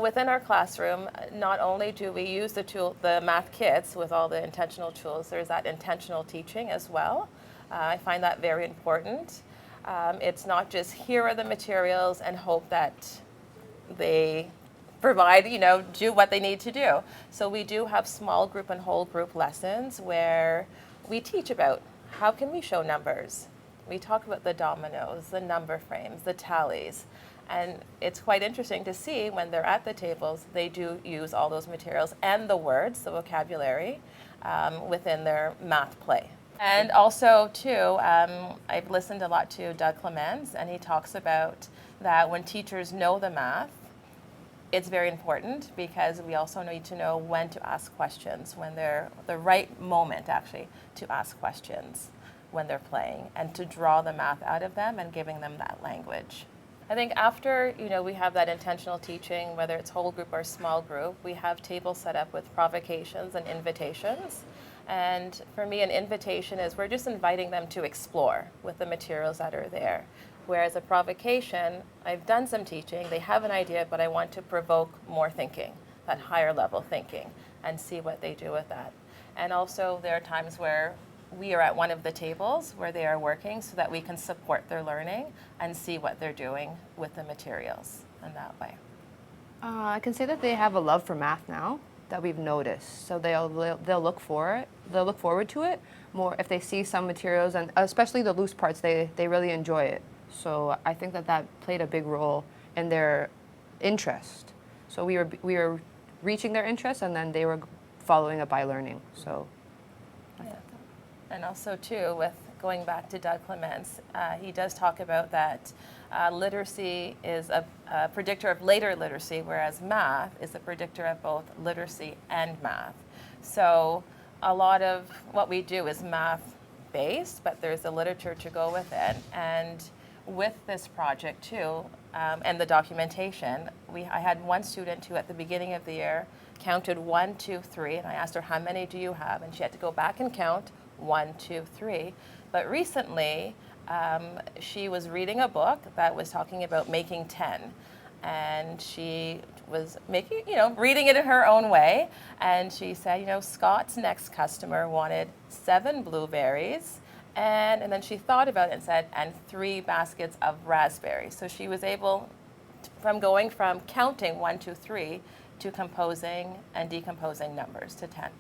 Within our classroom, not only do we use the math kits with all the intentional tools, there's that intentional teaching as well. I find that very important. It's not just here are the materials and hope that they provide, do what they need to do. So we do have small group and whole group lessons where we teach about how can we show numbers. We talk about the dominoes, the number frames, the tallies. And it's quite interesting to see when they're at the tables, they do use all those materials and the words, the vocabulary, within their math play. And also, too, I've listened a lot to Doug Clemens, and he talks about that when teachers know the math, it's very important because we also need to know when to ask questions, when they're the right moment, actually, to ask questions when they're playing, and to draw the math out of them and giving them that language. I think after, we have that intentional teaching, whether it's whole group or small group, we have tables set up with provocations and invitations. And for me, an invitation is we're just inviting them to explore with the materials that are there. Whereas a provocation, I've done some teaching, they have an idea, but I want to provoke more thinking, that higher level thinking, and see what they do with that. And also there are times where we are at one of the tables where they are working so that we can support their learning and see what they're doing with the materials in that way. I can say that they have a love for math now that we've noticed. So they'll look for it. They'll look forward to it more if they see some materials, and especially the loose parts. They really enjoy it. So I think that played a big role in their interest. So we were reaching their interest, and then they were following up by learning. So. Yeah. And also, too, with going back to Doug Clements, he does talk about that literacy is a predictor of later literacy, whereas math is a predictor of both literacy and math. So a lot of what we do is math-based, but there's the literature to go with it. And with this project, too, and the documentation, I had one student who, at the beginning of the year, counted 1, 2, 3, and I asked her, how many do you have? And she had to go back and count 1, 2, 3. But recently, she was reading a book that was talking about making 10. And she was reading it in her own way. And she said, Scott's next customer wanted 7 blueberries. And then she thought about it and said, and 3 baskets of raspberries. So she was able, from counting 1, 2, 3, to composing and decomposing numbers to 10.